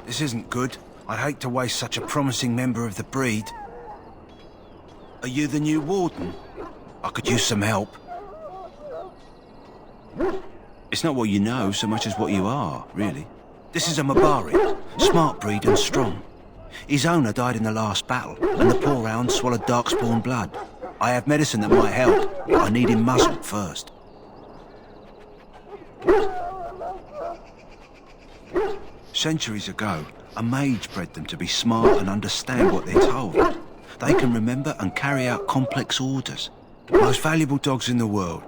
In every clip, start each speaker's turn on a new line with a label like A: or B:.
A: This isn't good. I'd hate to waste such a promising member of the breed. Are you the new warden? I could use some help. It's not what you know so much as what you are, really. This is a Mabari, smart breed and strong. His owner died in the last battle, and the poor hound swallowed darkspawn blood. I have medicine that might help, but I need him muzzled first. Centuries ago, a mage bred them to be smart and understand what they're told. They can remember and carry out complex orders. Most valuable dogs in the world.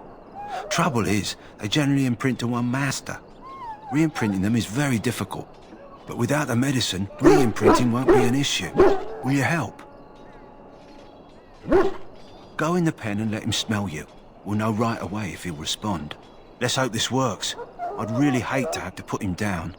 A: Trouble is, they generally imprint to one master. Re-imprinting them is very difficult. But without the medicine, re-imprinting won't be an issue. Will you help? Go in the pen and let him smell you. We'll know right away if he'll respond. Let's hope this works. I'd really hate to have to put him down.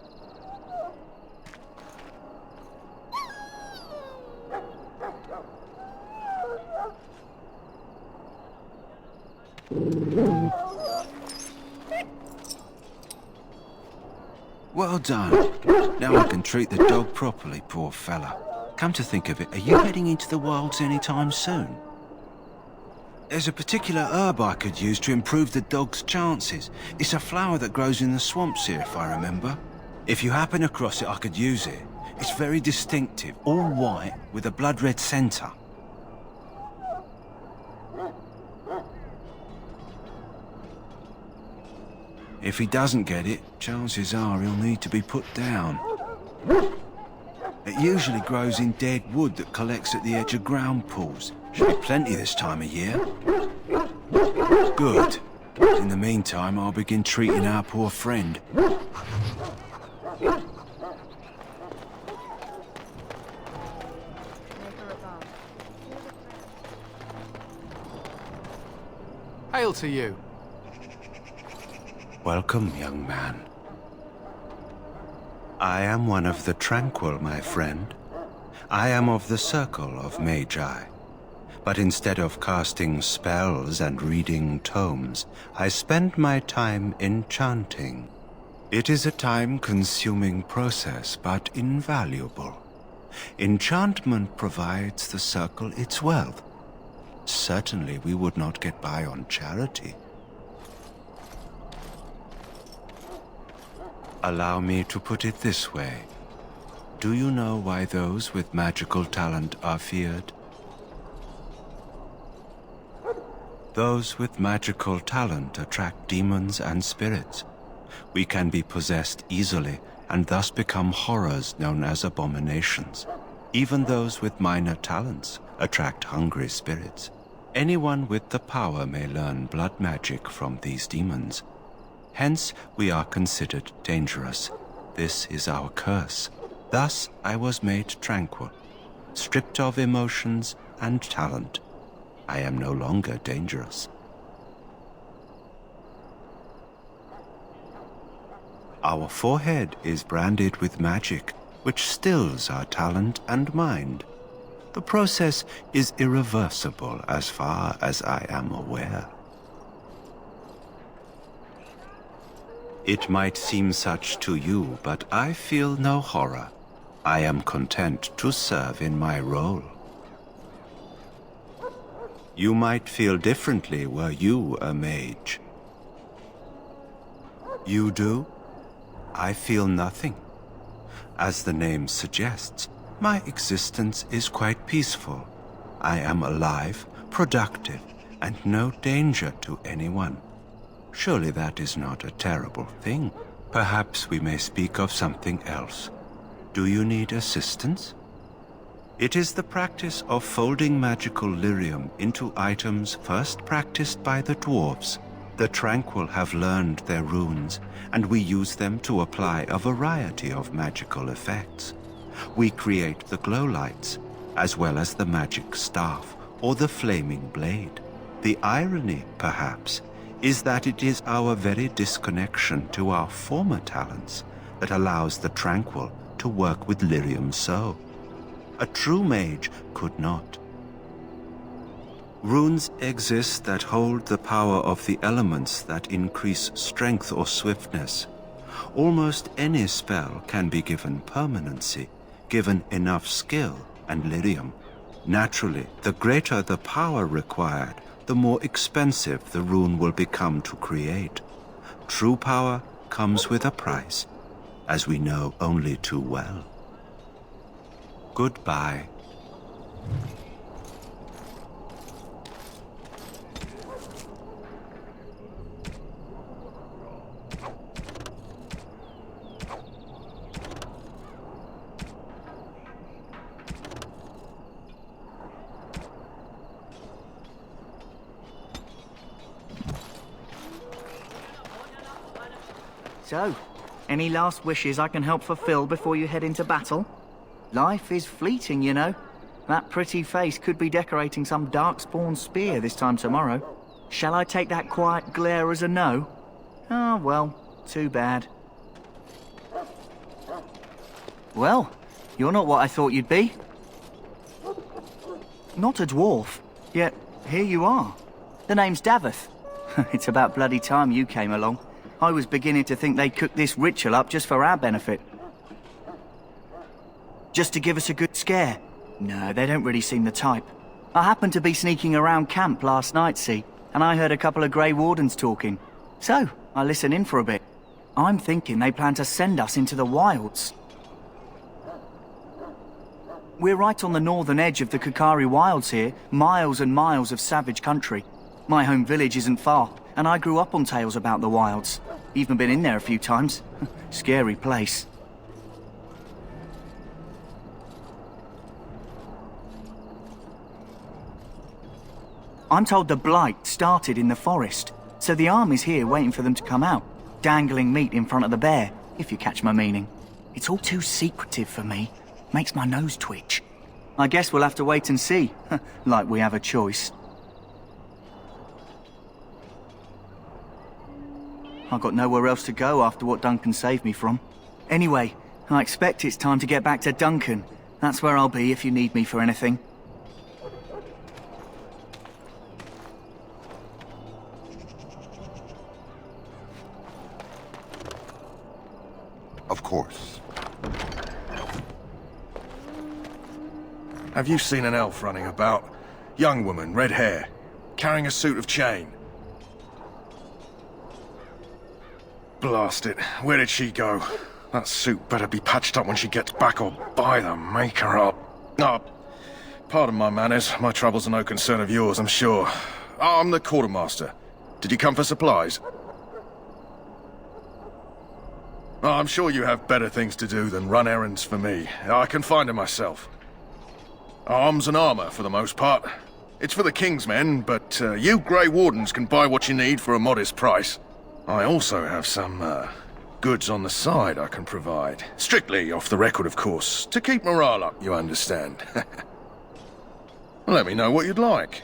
A: Well done. Now I can treat the dog properly, poor fella. Come to think of it, are you heading into the wilds anytime soon? There's a particular herb I could use to improve the dog's chances. It's a flower that grows in the swamps here, if I remember. If you happen across it, I could use it. It's very distinctive, all white, with a blood-red centre. If he doesn't get it, chances are he'll need to be put down. It usually grows in dead wood that collects at the edge of ground pools. Should be plenty this time of year. Good. In the meantime, I'll begin treating our poor friend.
B: Hail to you.
A: Welcome, young man. I am one of the Tranquil, my friend. I am of the Circle of Magi. But instead of casting spells and reading tomes, I spend my time enchanting. It is a time-consuming process, but invaluable. Enchantment provides the Circle its wealth. Certainly we would not get by on charity. Allow me to put it this way. Do you know why those with magical talent are feared? Those with magical talent attract demons and spirits. We can be possessed easily and thus become horrors known as abominations. Even those with minor talents attract hungry spirits. Anyone with the power may learn blood magic from these demons. Hence, we are considered dangerous. This is our curse. Thus, I was made tranquil, stripped of emotions and talent. I am no longer dangerous. Our forehead is branded with magic, which stills our talent and mind. The process is irreversible as far as I am aware. It might seem such to you, but I feel no horror. I am content to serve in my role. You might feel differently were you a mage. You do? I feel nothing. As the name suggests, my existence is quite peaceful. I am alive, productive, and no danger to anyone. Surely that is not a terrible thing. Perhaps we may speak of something else. Do you need assistance? It is the practice of folding magical lyrium into items first practiced by the dwarves. The Tranquil have learned their runes, and we use them to apply a variety of magical effects. We create the glow lights, as well as the magic staff or the flaming blade. The irony, perhaps, is that it is our very disconnection to our former talents that allows the Tranquil to work with lyrium so. A true mage could not. Runes exist that hold the power of the elements that increase strength or swiftness. Almost any spell can be given permanency, given enough skill and lyrium. Naturally, the greater the power required, the more expensive the rune will become to create. True power comes with a price, as we know only too well. Goodbye.
C: So, any last wishes I can help fulfill before you head into battle? Life is fleeting, you know. That pretty face could be decorating some darkspawn spear this time tomorrow. Shall I take that quiet glare as a no? Ah, well, too bad. Well, you're not what I thought you'd be. Not a dwarf, yet here you are. The name's Davith. It's about bloody time you came along. I was beginning to think they cooked this ritual up just for our benefit. Just to give us a good scare. No, they don't really seem the type. I happened to be sneaking around camp last night, see, and I heard a couple of Grey Wardens talking. So, I listened in for a bit. I'm thinking they plan to send us into the wilds. We're right on the northern edge of the Kukari Wilds here, miles and miles of savage country. My home village isn't far, and I grew up on tales about the wilds. Even been in there a few times. Scary place. I'm told the Blight started in the forest, so the army's here waiting for them to come out, dangling meat in front of the bear, if you catch my meaning. It's all too secretive for me. Makes my nose twitch. I guess we'll have to wait and see, like we have a choice. I've got nowhere else to go after what Duncan saved me from. Anyway, I expect it's time to get back to Duncan. That's where I'll be if you need me for anything.
D: Of course.
E: Have you seen an elf running about? Young woman, red hair, carrying a suit of chain. Blast it. Where did she go? That suit better be patched up when she gets back or by the maker up. Oh, pardon my manners. My troubles are no concern of yours, I'm sure. Oh, I'm the quartermaster. Did you come for supplies? Oh, I'm sure you have better things to do than run errands for me. I can find them myself. Arms and armor, for the most part. It's for the King's men, but you Grey Wardens can buy what you need for a modest price. I also have some, goods on the side I can provide. Strictly off the record, of course. To keep morale up, you understand. Let me know what you'd like.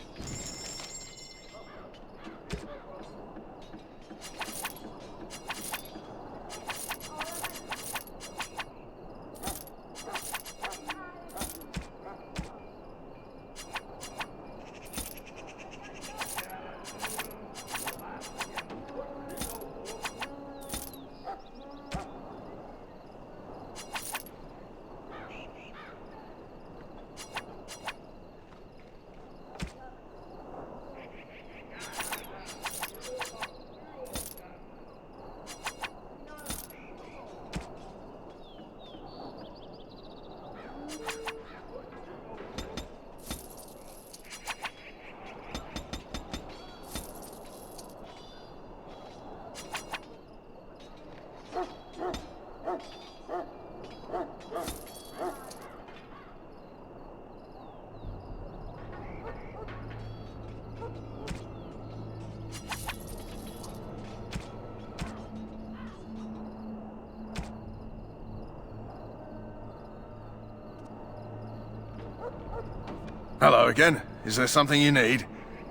E: Hello again. Is there something you need?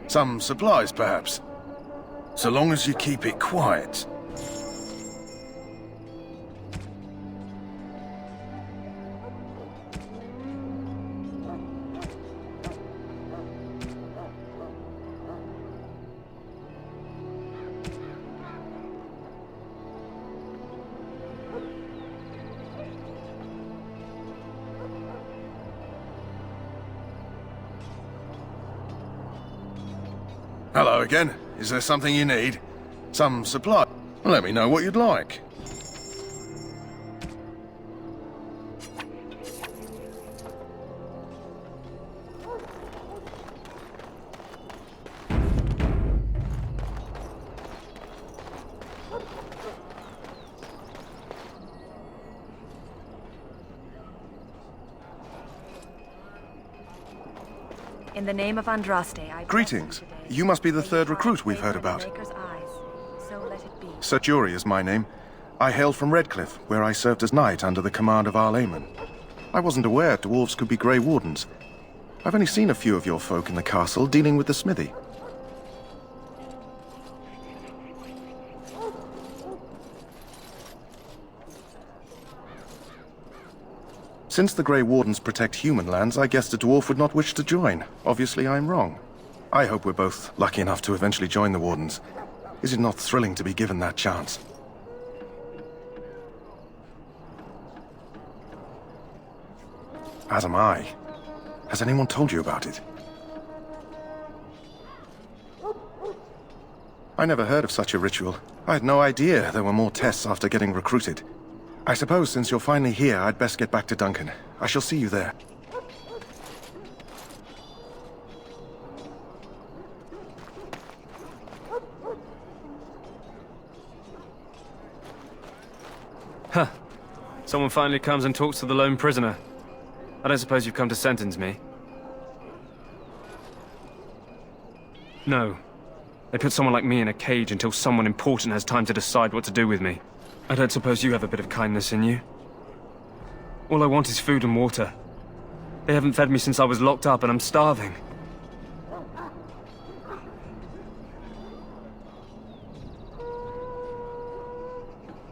E: Some supplies, perhaps? So long as you keep it quiet. Hello again. Is there something you need? Some supply? Let me know what you'd like.
F: In the name of Andraste, I
E: Greetings. You must be the third recruit we've heard about.
F: So let it be.
E: Sir Jury is my name. I hail from Redcliffe, where I served as knight under the command of Arl Eamon. I wasn't aware dwarves could be Grey Wardens. I've only seen a few of your folk in the castle dealing with the smithy. Since the Grey Wardens protect human lands, I guessed a dwarf would not wish to join. Obviously, I'm wrong. I hope we're both lucky enough to eventually join the Wardens. Is it not thrilling to be given that chance? As am I. Has anyone told you about it? I never heard of such a ritual. I had no idea there were more tests after getting recruited. I suppose since you're finally here, I'd best get back to Duncan. I shall see you there.
G: Huh. Someone finally comes and talks to the lone prisoner. I don't suppose you've come to sentence me? No. They put someone like me in a cage until someone important has time to decide what to do with me. I don't suppose you have a bit of kindness in you? All I want is food and water. They haven't fed me since I was locked up and I'm starving.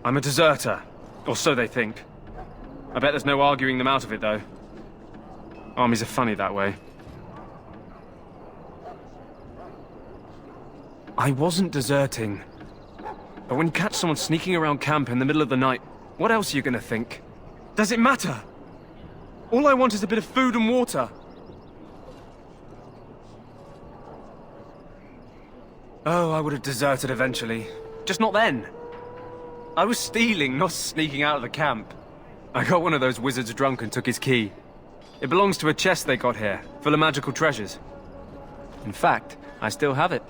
G: I'm a deserter. Or so they think. I bet there's no arguing them out of it, though. Armies are funny that way. I wasn't deserting. But when you catch someone sneaking around camp in the middle of the night, what else are you gonna think? Does it matter? All I want is a bit of food and water. Oh, I would have deserted eventually. Just not then. I was stealing, not sneaking out of the camp. I got one of those wizards drunk and took his key. It belongs to a chest they got here, full of magical treasures. In fact, I still have it.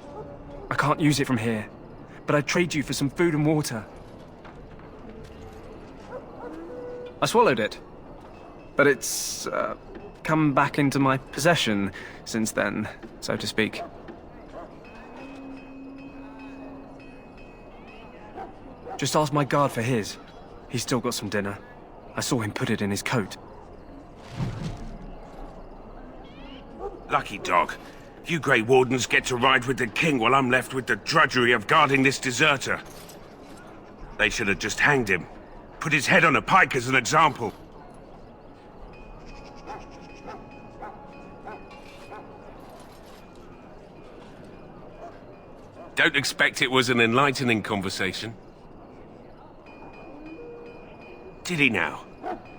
G: I can't use it from here, but I'd trade you for some food and water. I swallowed it, but it's come back into my possession since then, so to speak. Just ask my guard for his. He's still got some dinner. I saw him put it in his coat.
H: Lucky dog. You Grey Wardens get to ride with the king while I'm left with the drudgery of guarding this deserter. They should have just hanged him. Put his head on a pike as an example. Don't expect it was an enlightening conversation. Did he now?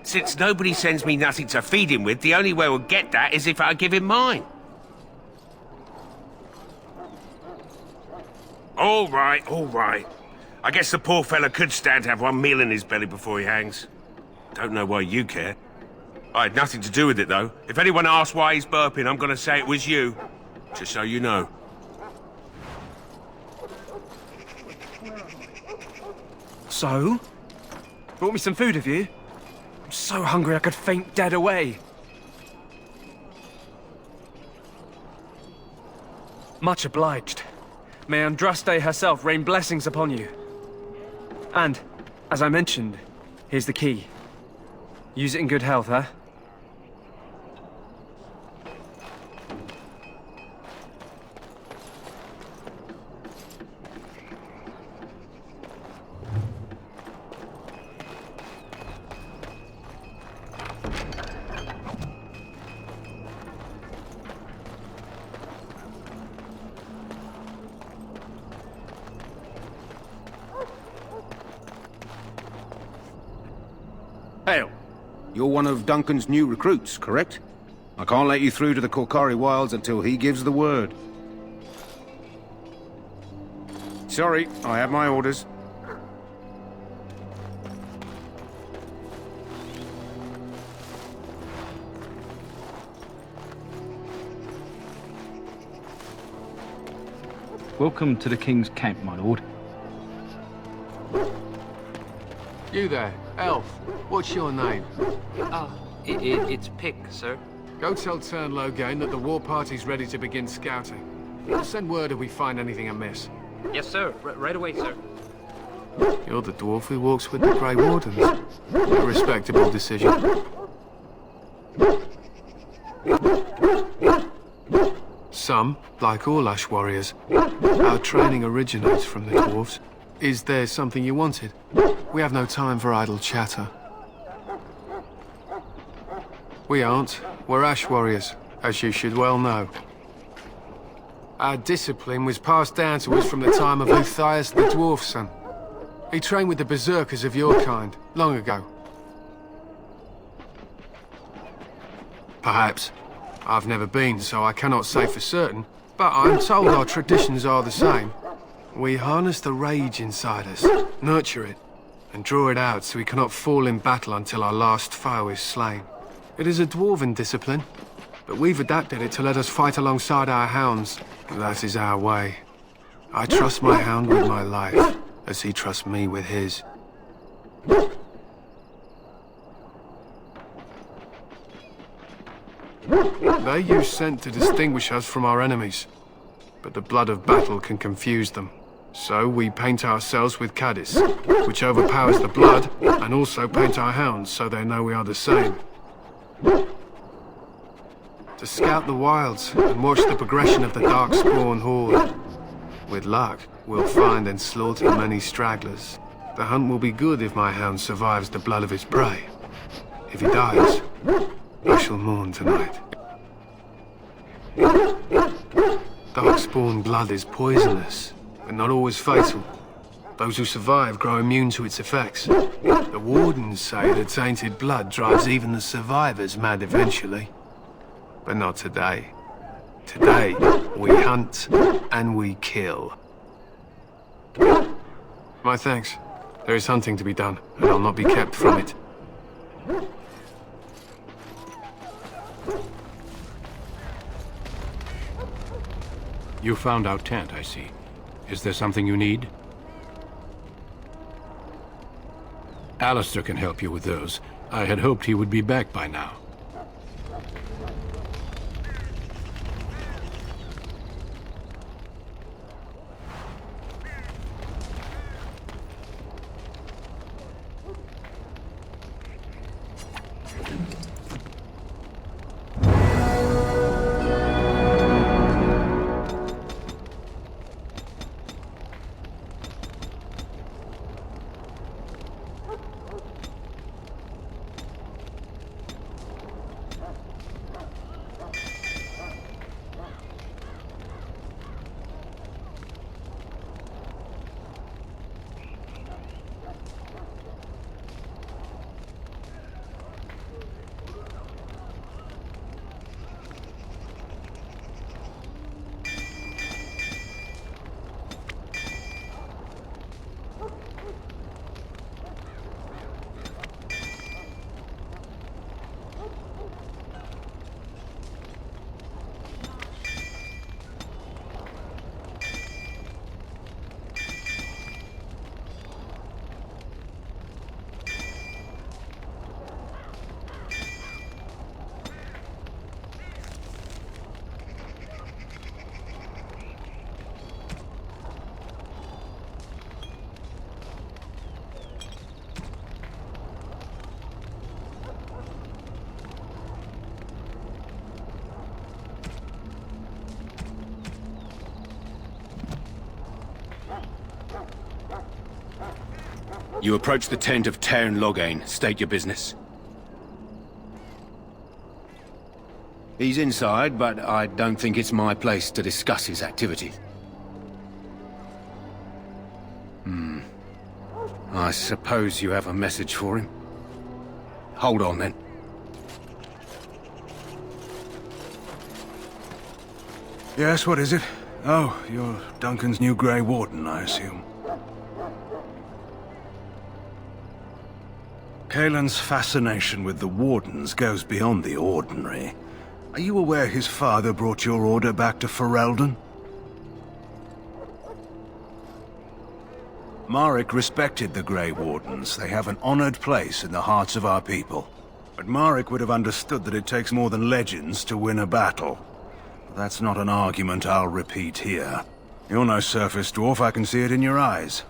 H: Since nobody sends me nothing to feed him with, the only way we'll get that is if I give him mine. All right, all right. I guess the poor fella could stand to have one meal in his belly before he hangs. Don't know why you care. I had nothing to do with it, though. If anyone asks why he's burping, I'm gonna say it was you. Just so you know.
G: So? Brought me some food, have you? I'm so hungry I could faint dead away. Much obliged. May Andraste herself rain blessings upon you. And, as I mentioned, here's the key. Use it in good health, huh?
I: Hail. You're one of Duncan's new recruits, correct? I can't let you through to the Korkari Wilds until he gives the word. Sorry, I have my orders.
J: Welcome to the King's Camp, my lord.
B: You there, elf. What's your name?
K: It's Pick, sir.
B: Go tell Turn Logain that the war party's ready to begin scouting. Send word if we find anything amiss.
K: Yes, sir. Right away, sir.
B: You're the dwarf who walks with the Grey Wardens. A respectable decision. Some, like all Ash warriors, our training originates from the dwarves. Is there something you wanted? We have no time for idle chatter. We aren't. We're Ash warriors, as you should well know. Our discipline was passed down to us from the time of Uthias the Dwarf Son. He trained with the berserkers of your kind, long ago. Perhaps. I've never been, so I cannot say for certain, but I'm told our traditions are the same. We harness the rage inside us, nurture it, and draw it out so we cannot fall in battle until our last foe is slain. It is a dwarven discipline, but we've adapted it to let us fight alongside our hounds. That is our way. I trust my hound with my life, as he trusts me with his. They use scent to distinguish us from our enemies, but the blood of battle can confuse them. So we paint ourselves with caddis, which overpowers the blood, and also paint our hounds so they know we are the same. To scout the wilds and watch the progression of the Darkspawn horde. With luck, we'll find and slaughter many stragglers. The hunt will be good if my hound survives the blood of his prey. If he dies, I shall mourn tonight. Darkspawn blood is poisonous, but not always fatal. Those who survive grow immune to its effects. The wardens say that tainted blood drives even the survivors mad eventually. But not today. Today, we hunt and we kill. My thanks. There is hunting to be done, and I'll not be kept from it.
L: You found our tent, I see. Is there something you need? Alistair can help you with those. I had hoped he would be back by now.
M: You approach the tent of Tairn Logain. State your business. He's inside, but I don't think it's my place to discuss his activities. I suppose you have a message for him? Hold on, then.
E: Yes, what is it? Oh, you're Duncan's new Grey Warden, I assume. Kaelin's fascination with the Wardens goes beyond the ordinary. Are you aware his father brought your order back to Ferelden? Marek respected the Grey Wardens. They have an honored place in the hearts of our people. But Marek would have understood that it takes more than legends to win a battle. That's not an argument I'll repeat here. You're no surface dwarf, I can see it in your eyes.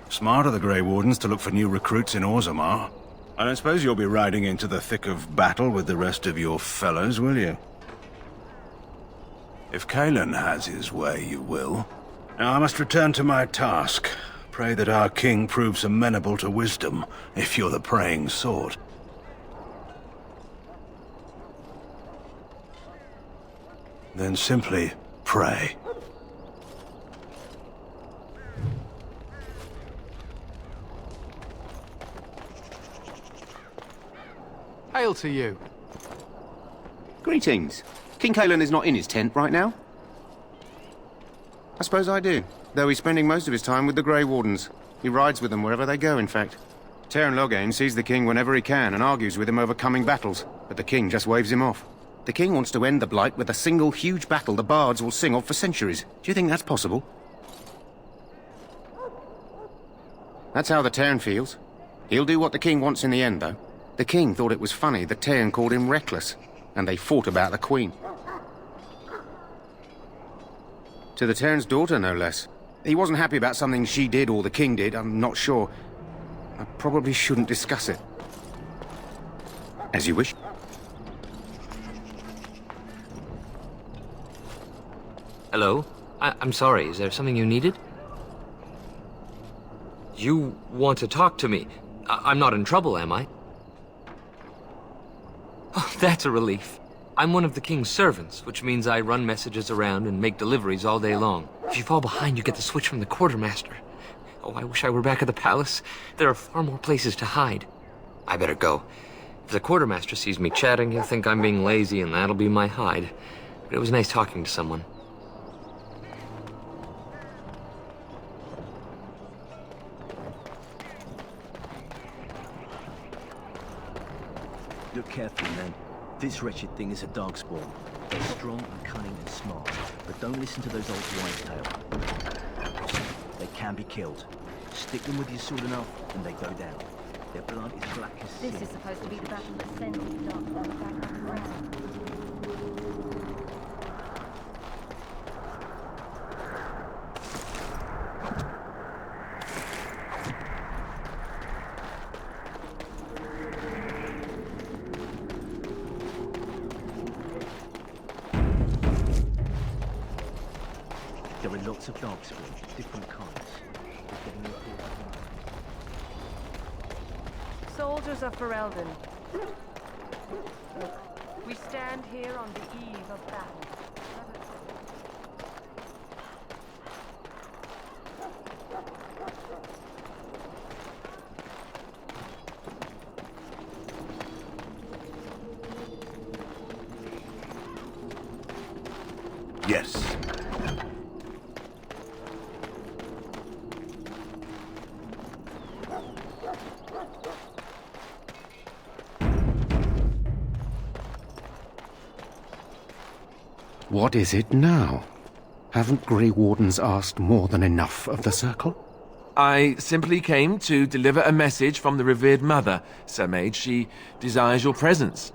E: Smart of the Grey Wardens to look for new recruits in Orzammar. I don't suppose you'll be riding into the thick of battle with the rest of your fellows, will you? If Kaelin has his way, you will. Now I must return to my task. Pray that our king proves amenable to wisdom, if you're the praying sort. Then simply pray.
B: Hail to you.
I: Greetings. King Kaelin is not in his tent right now?
M: I suppose I do, though he's spending most of his time with the Grey Wardens. He rides with them wherever they go, in fact. Teyrn Loghain sees the king whenever he can and argues with him over coming battles, but the king just waves him off. The king wants to end the Blight with a single huge battle the bards will sing of for centuries. Do you think that's possible? That's how the Teyrn feels. He'll do what the king wants in the end, though. The king thought it was funny that Teyrn called him reckless, and they fought about the queen. To the Teyrn's daughter, no less. He wasn't happy about something she did or the king did, I'm not sure. I probably shouldn't discuss it. As you wish.
K: Hello? I'm sorry, is there something you needed? You want to talk to me? I'm not in trouble, am I? Oh, that's a relief. I'm one of the king's servants, which means I run messages around and make deliveries all day long. If you fall behind, you get the switch from the quartermaster. Oh, I wish I were back at the palace. There are far more places to hide. I better go. If the quartermaster sees me chatting, he'll think I'm being lazy, and that'll be my hide. But it was nice talking to someone.
N: Look carefully, men. This wretched thing is a darkspawn. They're strong and cunning and smart, but don't listen to those old wives' tales. They can be killed. Stick them with your sword enough, and they go down. Their blood is black as sin.
F: This is supposed to be the battle that sends the dark side back underground.
N: There are lots of darkspawn, different kinds. We're getting them all.
F: Soldiers of Ferelden. Look, we stand here on the eve of battle.
E: Yes.
M: What is it now? Haven't Grey Wardens asked more than enough of the Circle?
O: I simply came to deliver a message from the revered mother, Sir Mage. She desires your presence.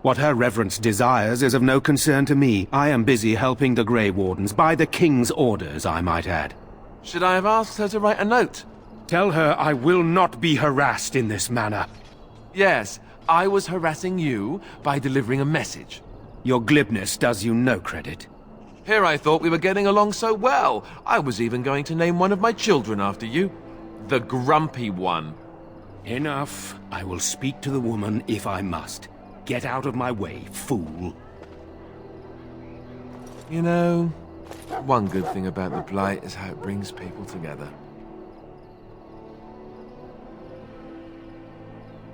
M: What her reverence desires is of no concern to me. I am busy helping the Grey Wardens, by the King's orders, I might add.
O: Should I have asked her to write a note?
M: Tell her I will not be harassed in this manner.
O: Yes, I was harassing you by delivering a message.
M: Your glibness does you no credit.
O: Here I thought we were getting along so well. I was even going to name one of my children after you. The Grumpy One.
M: Enough. I will speak to the woman if I must. Get out of my way, fool.
O: You know, one good thing about the Blight is how it brings people together.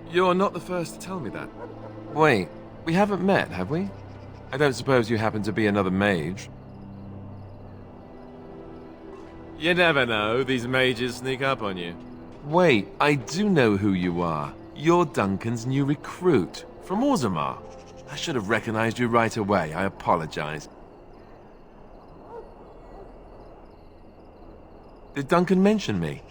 O: You're not the first to tell me that. Wait, we haven't met, have we? I don't suppose you happen to be another mage. You never know, these mages sneak up on you. Wait, I do know who you are. You're Duncan's new recruit, from Orzammar. I should have recognized you right away, I apologize. Did Duncan mention me?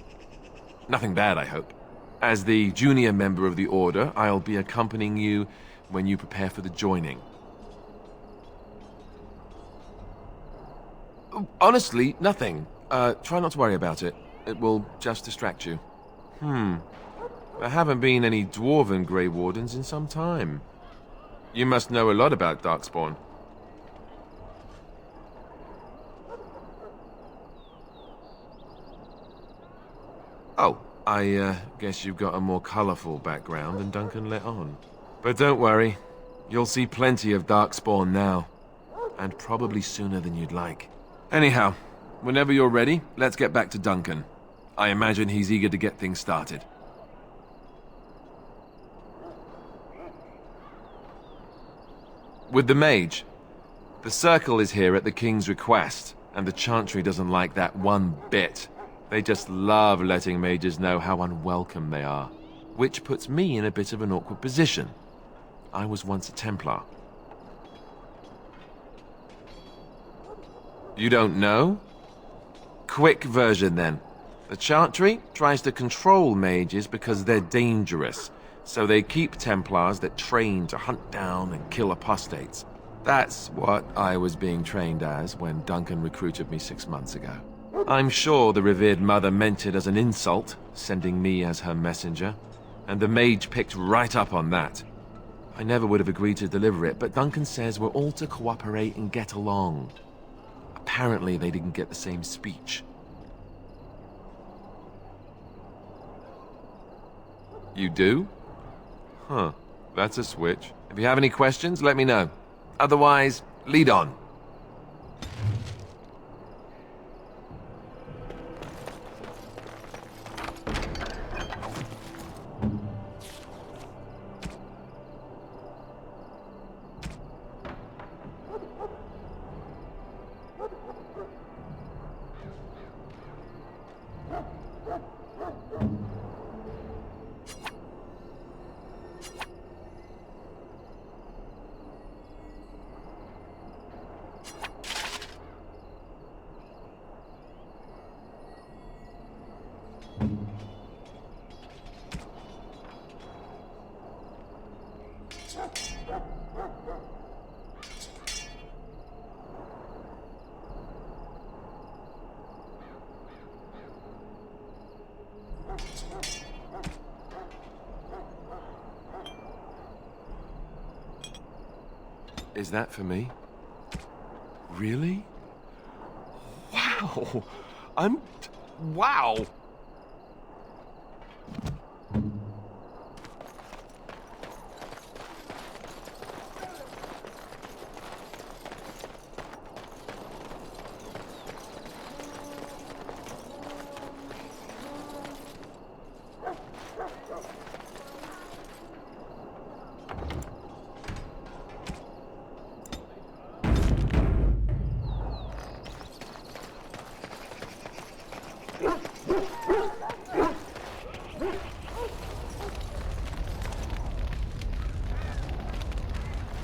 O: Nothing bad, I hope. As the junior member of the Order, I'll be accompanying you when you prepare for the joining. Honestly, nothing. Try not to worry about it. It will just distract you. There haven't been any Dwarven Grey Wardens in some time. You must know a lot about Darkspawn. Oh, I guess you've got a more colorful background than Duncan let on. But don't worry, you'll see plenty of Darkspawn now. And probably sooner than you'd like. Anyhow, whenever you're ready, let's get back to Duncan. I imagine he's eager to get things started. With the mage, the circle is here at the king's request, and the Chantry doesn't like that one bit. They just love letting mages know how unwelcome they are, which puts me in a bit of an awkward position. I was once a Templar. You don't know? Quick version then. The Chantry tries to control mages because they're dangerous, so they keep Templars that train to hunt down and kill apostates. That's what I was being trained as when Duncan recruited me 6 months ago. I'm sure the revered mother meant it as an insult, sending me as her messenger, and the mage picked right up on that. I never would have agreed to deliver it, but Duncan says we're all to cooperate and get along. Apparently they didn't get the same speech. You do? Huh, that's a switch. If you have any questions, let me know. Otherwise, lead on. Is that for me? Really? Wow! Wow!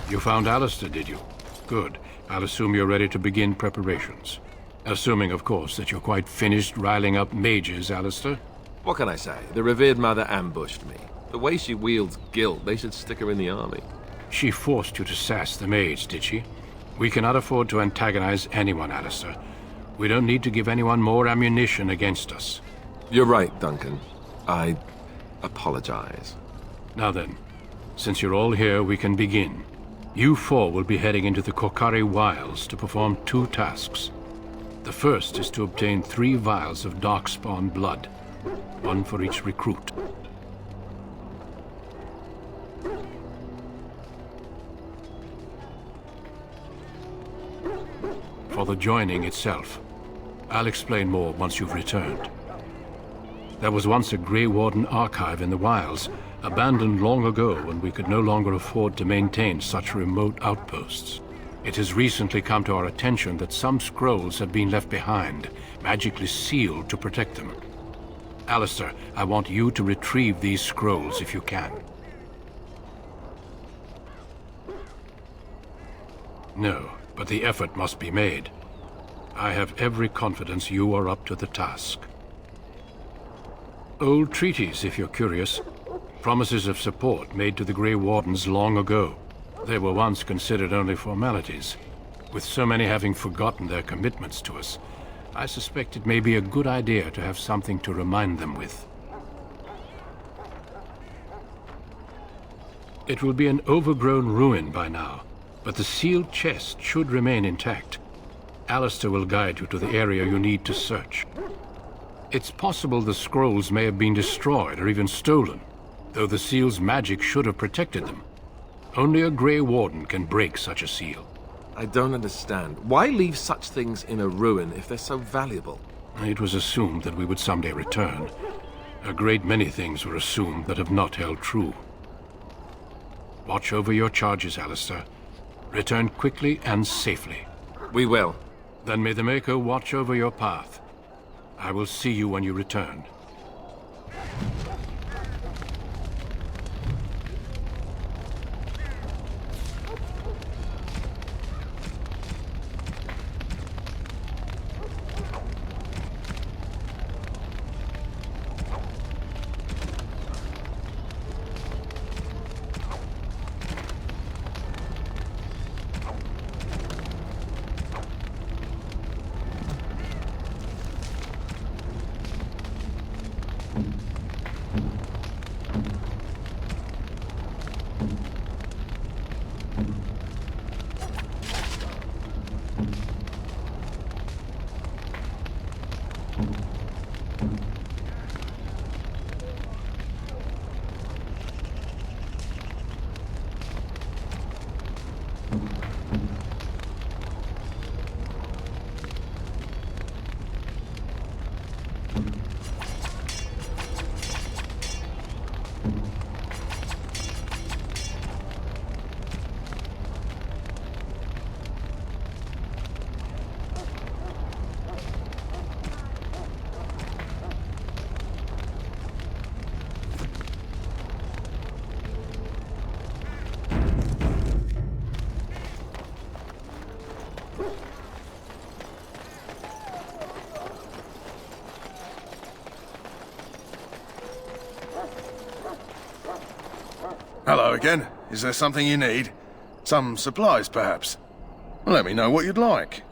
L: You found Alistair, did you? Good. I'll assume you're ready to begin preparations. Assuming, of course, that you're quite finished riling up mages, Alistair.
O: What can I say? The revered mother ambushed me. The way she wields guilt, they should stick her in the army.
L: She forced you to sass the mage, did she? We cannot afford to antagonize anyone, Alistair. We don't need to give anyone more ammunition against us.
O: You're right, Duncan. I apologize.
L: Now then, since you're all here, we can begin. You four will be heading into the Korcari Wilds to perform 2 tasks. The first is to obtain 3 vials of Darkspawn blood, 1 for each recruit. For the joining itself, I'll explain more once you've returned. There was once a Grey Warden archive in the wilds, abandoned long ago when we could no longer afford to maintain such remote outposts. It has recently come to our attention that some scrolls have been left behind, magically sealed to protect them. Alistair, I want you to retrieve these scrolls if you can. No, but the effort must be made. I have every confidence you are up to the task. Old treaties, if you're curious. Promises of support made to the Grey Wardens long ago. They were once considered only formalities. With so many having forgotten their commitments to us, I suspect it may be a good idea to have something to remind them with. It will be an overgrown ruin by now, but the sealed chest should remain intact. Alistair will guide you to the area you need to search. It's possible the scrolls may have been destroyed or even stolen, though the seal's magic should have protected them. Only a Grey Warden can break such a seal.
O: I don't understand. Why leave such things in a ruin if they're so valuable?
L: It was assumed that we would someday return. A great many things were assumed that have not held true. Watch over your charges, Alistair. Return quickly and safely.
O: We will.
L: Then may the Maker watch over your path. I will see you when you return.
E: Hello again. Is there something you need? Some supplies, perhaps? Let me know what you'd like.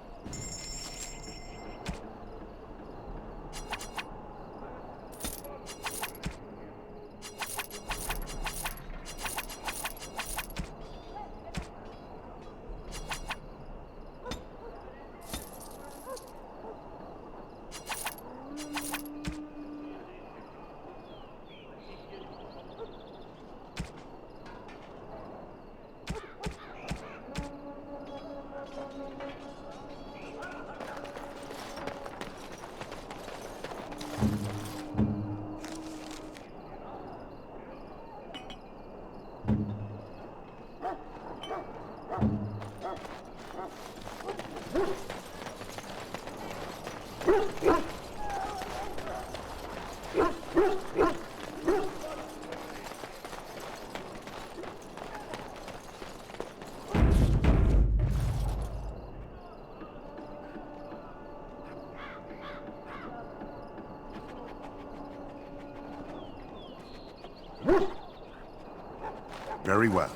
D: Very well.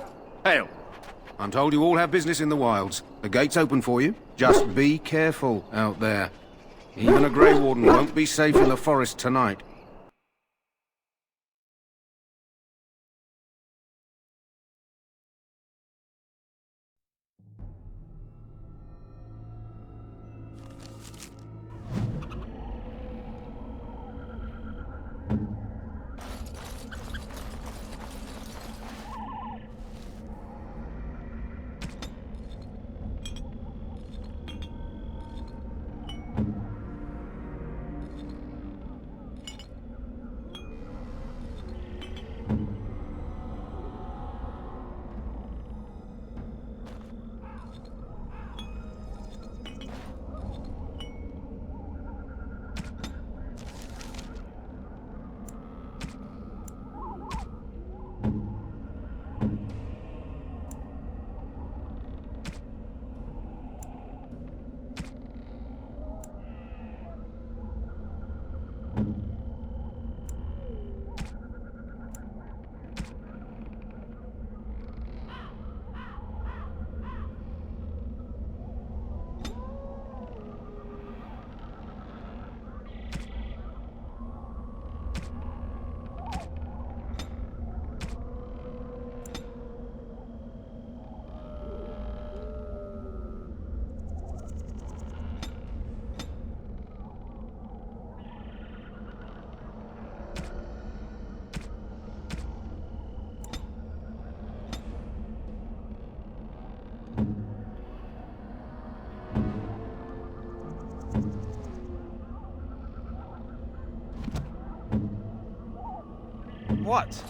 M: Hail! I'm told you all have business in the wilds. The gate's open for you. Just be careful out there. Even a Grey Warden won't be safe in the forest tonight.
C: What?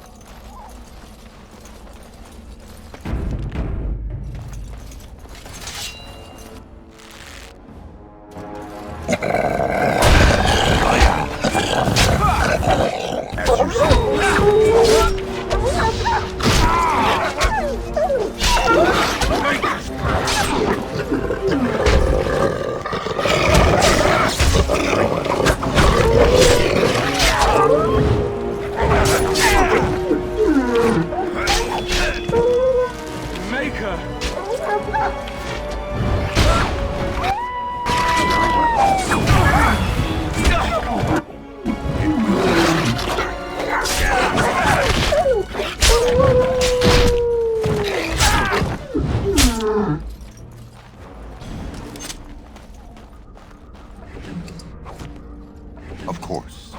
D: Of course.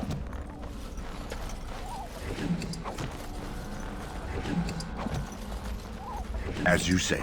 D: As you say.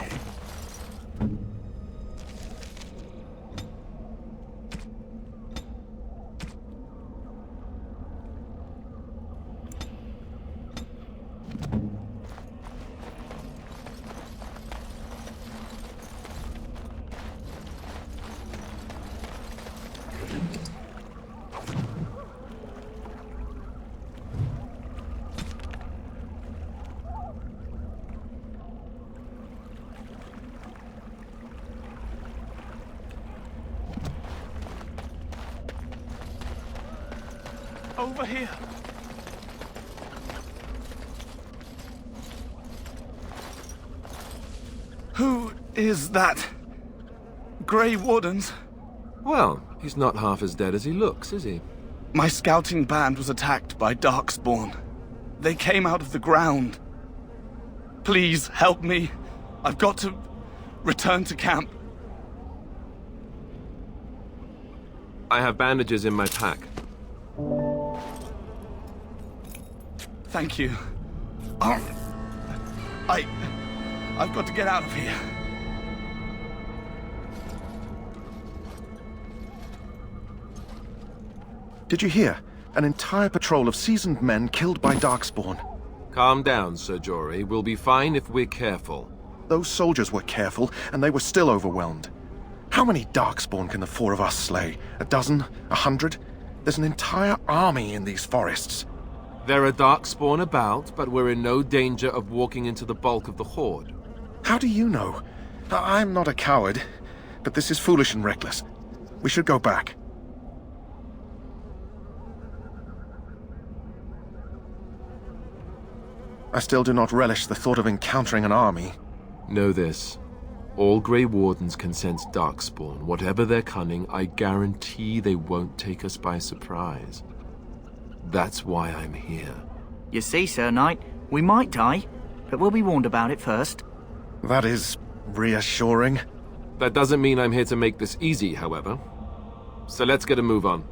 C: Over here. Who is that? Grey Wardens?
O: Well, he's not half as dead as he looks, is he?
C: My scouting band was attacked by Darkspawn. They came out of the ground. Please help me. I've got to return to camp.
O: I have bandages in my pack.
C: Thank you. I've got to get out of here.
E: Did you hear? An entire patrol of seasoned men killed by Darkspawn.
O: Calm down, Sir Jory. We'll be fine if we're careful.
E: Those soldiers were careful, and they were still overwhelmed. How many Darkspawn can the four of us slay? A dozen? 100? There's an entire army in these forests.
O: There are Darkspawn about, but we're in no danger of walking into the bulk of the Horde.
E: How do you know? I'm not a coward, but this is foolish and reckless. We should go back. I still do not relish the thought of encountering an army.
O: Know this. All Grey Wardens can sense Darkspawn. Whatever their cunning, I guarantee they won't take us by surprise. That's why I'm here.
C: You see, Sir Knight, we might die, but we'll be warned about it first.
E: That is reassuring.
O: That doesn't mean I'm here to make this easy, however. So let's get a move on.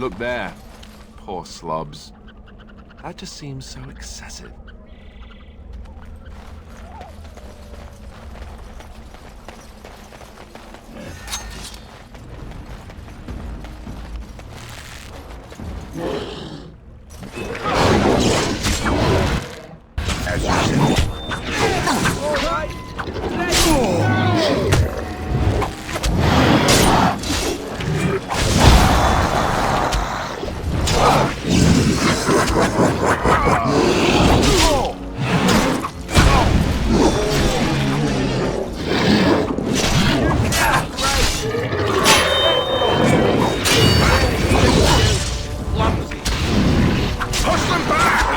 O: Look there. Poor slobs. That just seems so excessive.
D: As you said.
E: Push them back!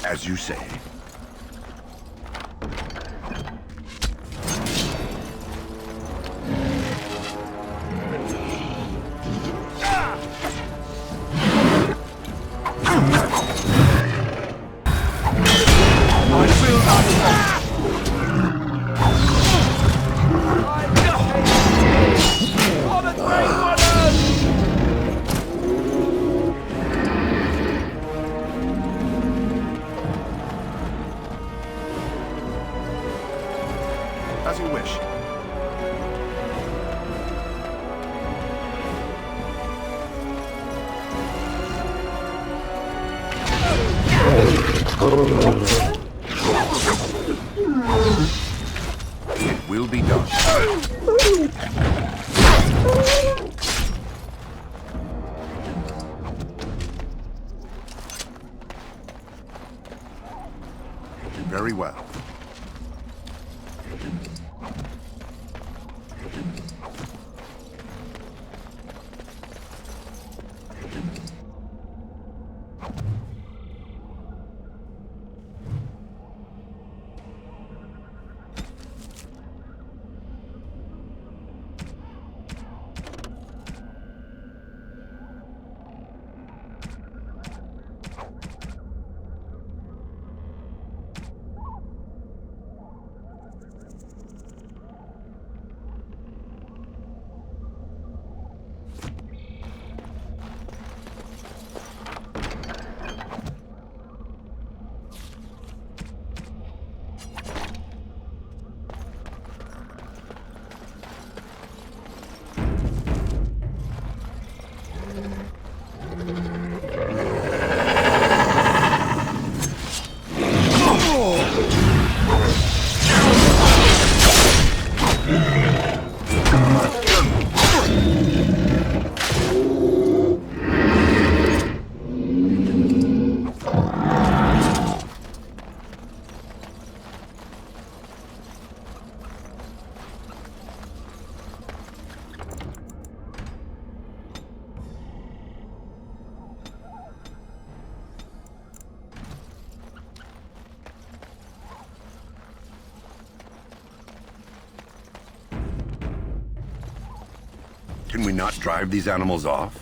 D: As you say.
E: As you wish.
D: It will be done. Very well. Can we not drive these animals off?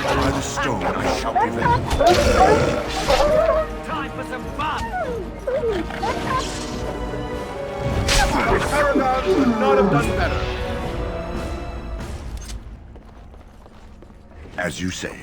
D: By the stone, I shall prevent.
P: Time for some fun!
E: Paragon could not have done better.
D: As you say.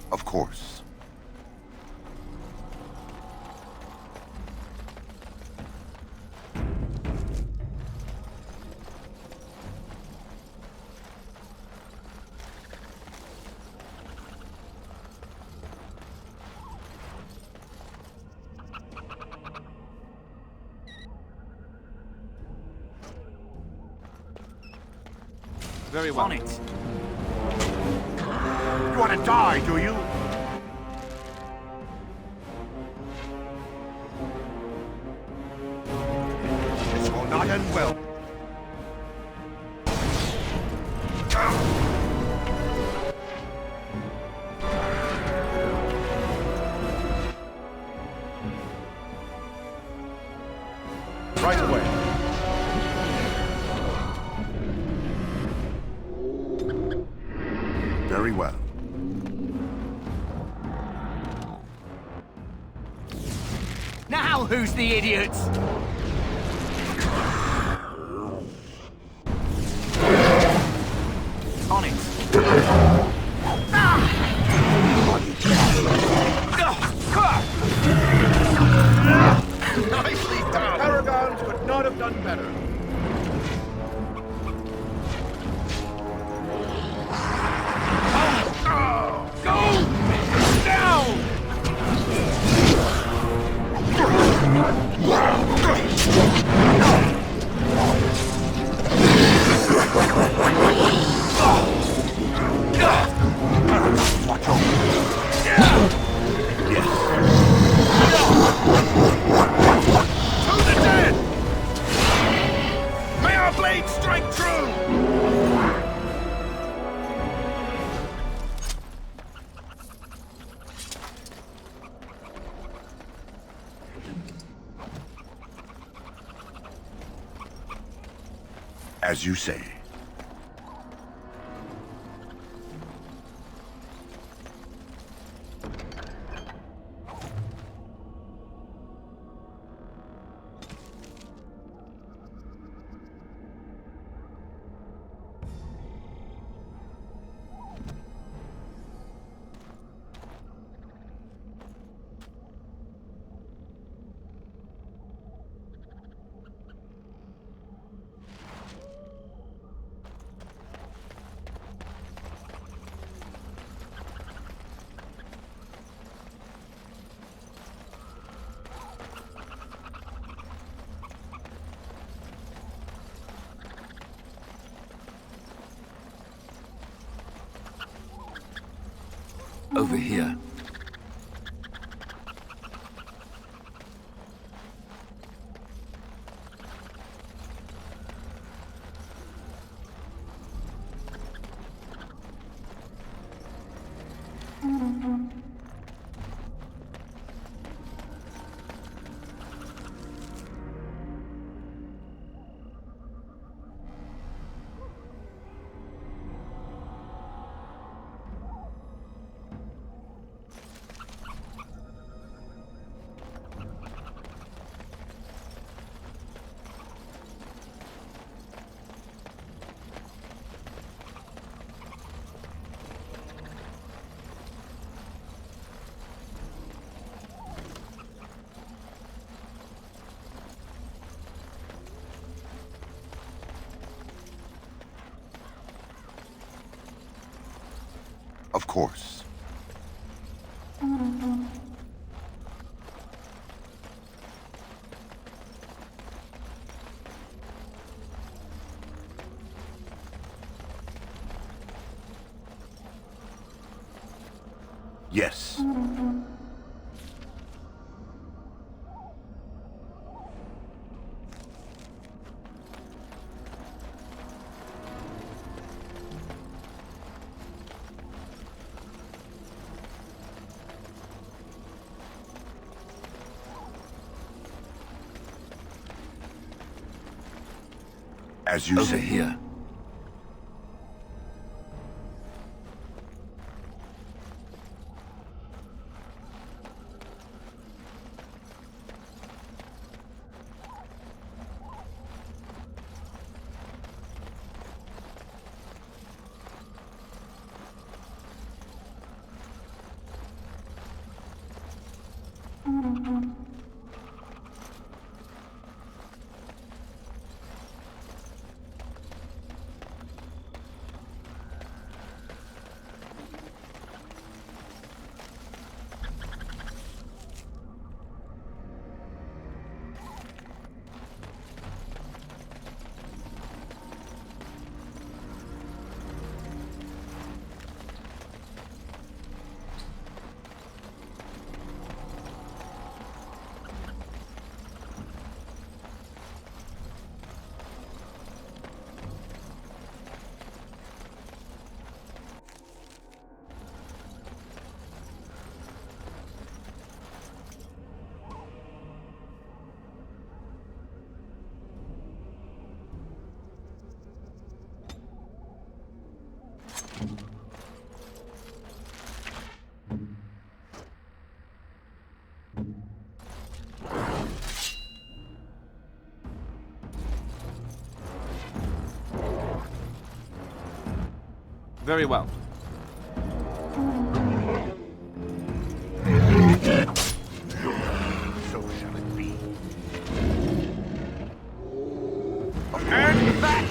D: Of course.
I: Very well.
C: On it.
D: You want to die, do you? This will not end well. Right away. Very well.
C: Now who's the idiots? On it.
D: Nicely done. Paragons could not have done better. To the dead! May our blade strike true! As you say.
K: Over here.
D: Of course. Yes. As you
K: Over
D: say.
K: here.
I: Very well.
D: So shall it be.
H: And back!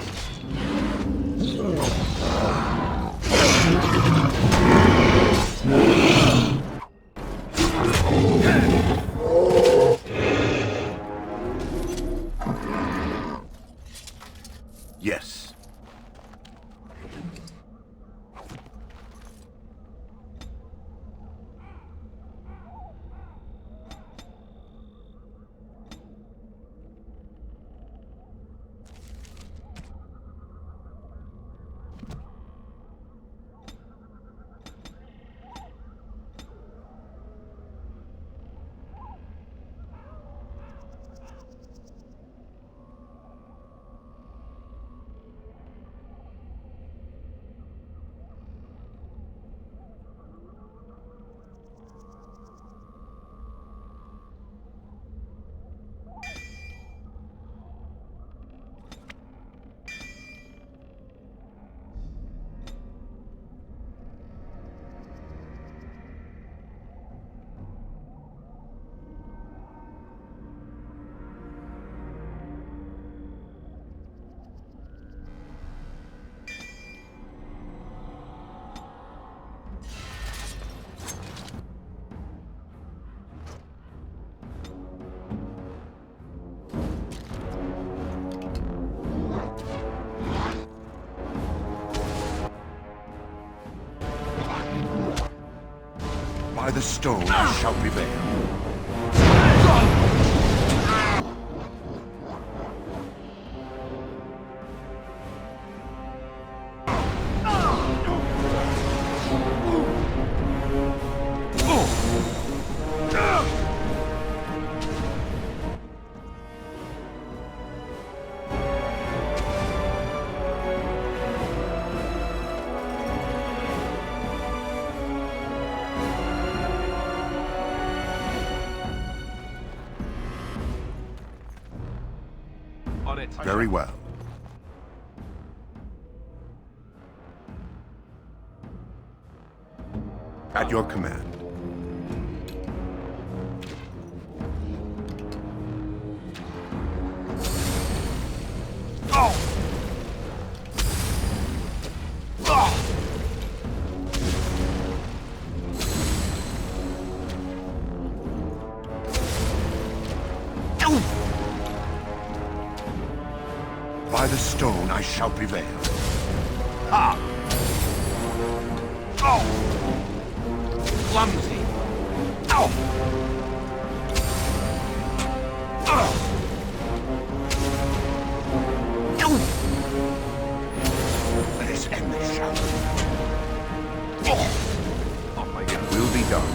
D: Yes. By the stone I shall prevail.
G: On it.
D: Very well. At your command. By the stone I shall prevail. Ha! Oh! Clumsy! Ow! Let us end this, shall we? Oh my God. It will be done.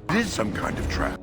D: It is some kind of trap.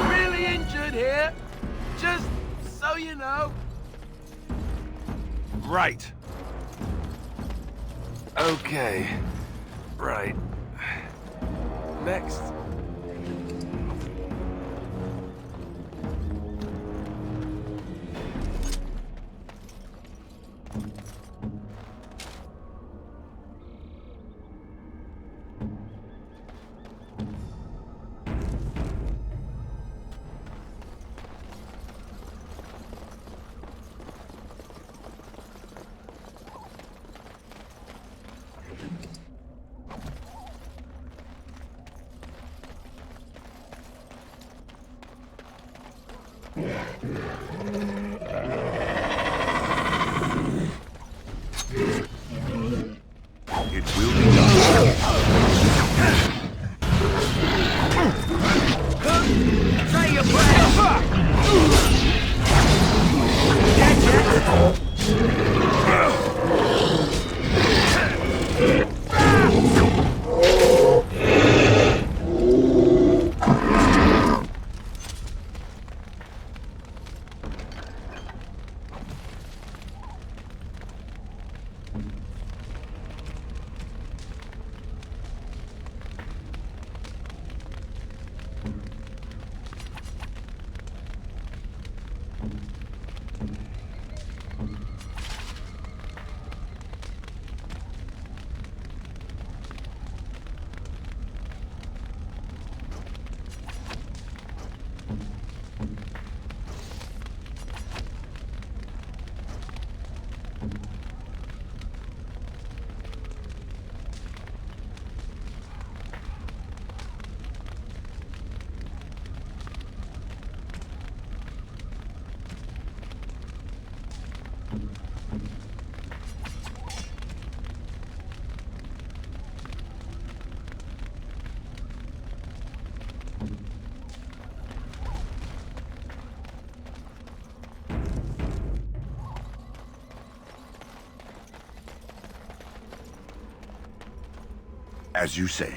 P: Really injured here? Just so you know.
E: Right.
P: Okay. Right. Next.
A: It will be done.
P: Say your prayer.
D: As you say.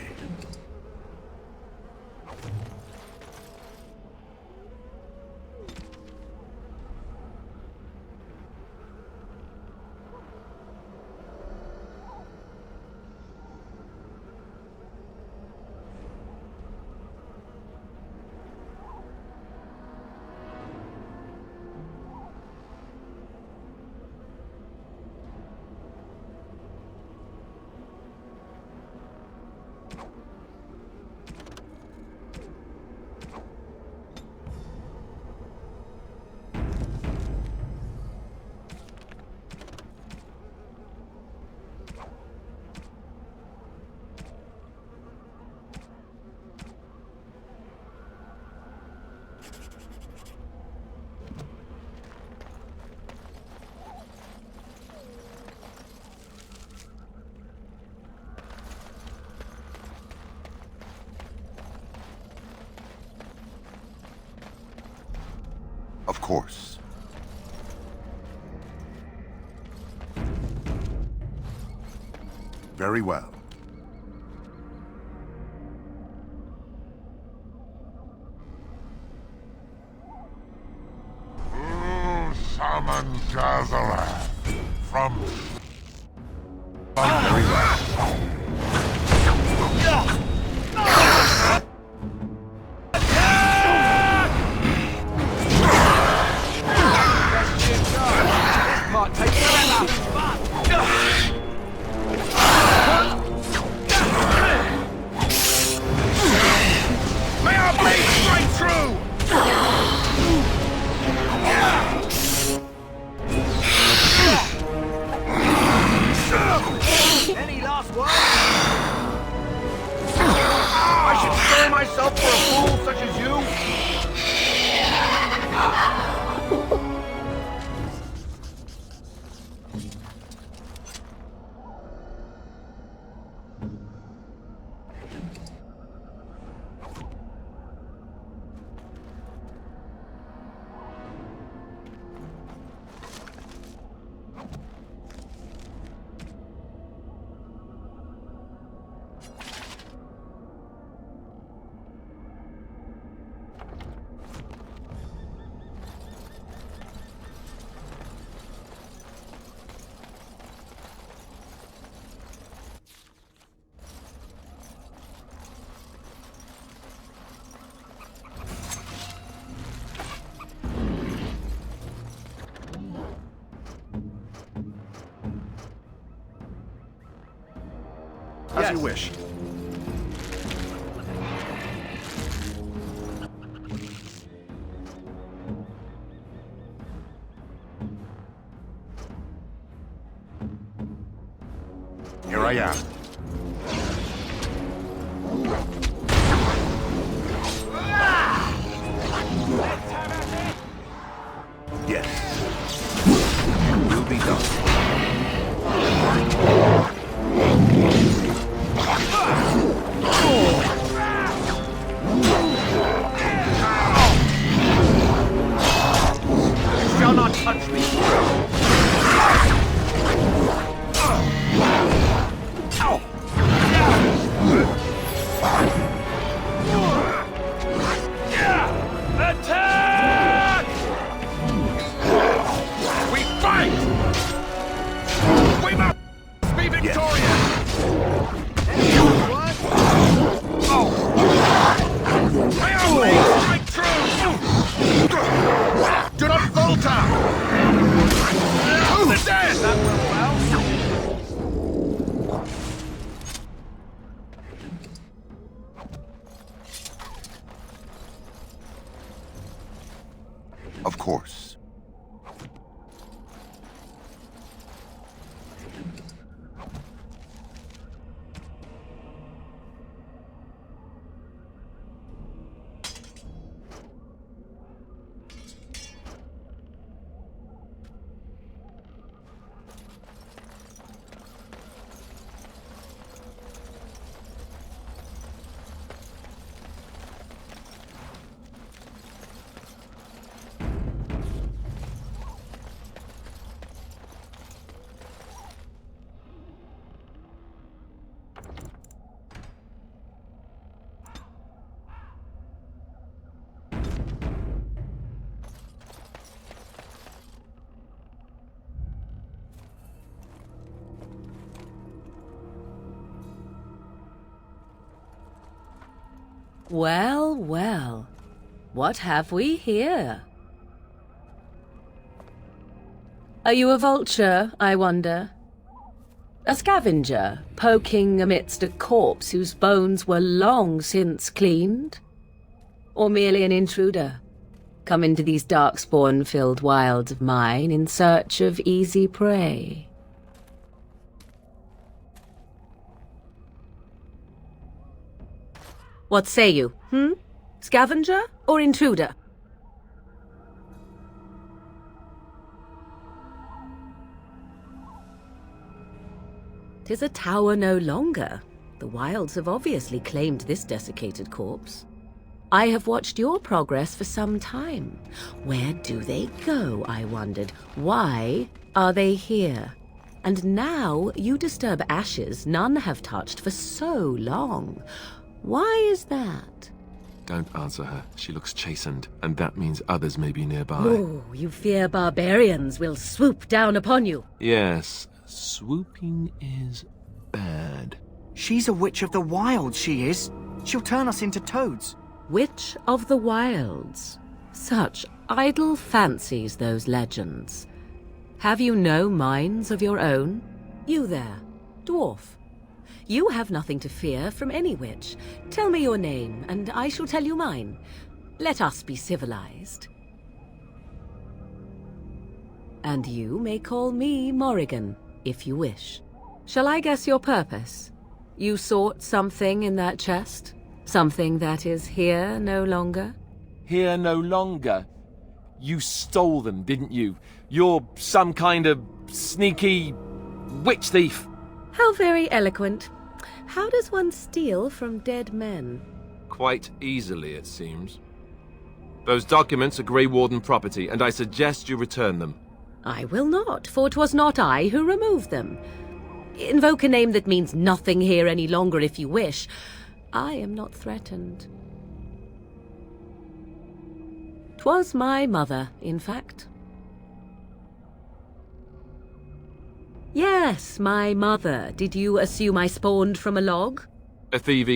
D: Of course. Very well.
Q: Who summons Gazaran from...
D: Very well.
P: Might take forever.
E: As you wish.
D: Here I am.
Q: Yes. Will be done.
C: You shall not touch me.
P: Attack!
E: We fight! We must be victorious!
P: What?
E: Lay our blades right through! Do not falter! To the dead!
P: That went well.
Q: Of course.
R: Well, well. What have we here? Are you a vulture, I wonder? A scavenger, poking amidst a corpse whose bones were long since cleaned? Or merely an intruder, come into these darkspawn-filled wilds of mine in search of easy prey? What say you, Scavenger or intruder? 'Tis a tower no longer. The wilds have obviously claimed this desiccated corpse. I have watched your progress for some time. Where do they go, I wondered? Why are they here? And now you disturb ashes none have touched for so long. Why is that?
O: Don't answer her. She looks chastened, and that means others may be nearby.
R: Oh, you fear barbarians will swoop down upon you.
O: Yes, swooping is bad.
C: She's a witch of the wilds, she is. She'll turn us into toads.
R: Witch of the wilds. Such idle fancies, those legends. Have you no minds of your own? You there, dwarf. You have nothing to fear from any witch. Tell me your name, and I shall tell you mine. Let us be civilized. And you may call me Morrigan, if you wish. Shall I guess your purpose? You sought something in that chest? Something that is here no longer?
O: Here no longer? You stole them, didn't you? You're some kind of sneaky witch thief.
R: How very eloquent. How does one steal from dead men?
O: Quite easily, it seems. Those documents are Grey Warden property, and I suggest you return them.
R: I will not, for 'twas not I who removed them. Invoke a name that means nothing here any longer if you wish. I am not threatened. 'Twas my mother, in fact. Yes, my mother. Did you assume I spawned from a log?
O: A thieving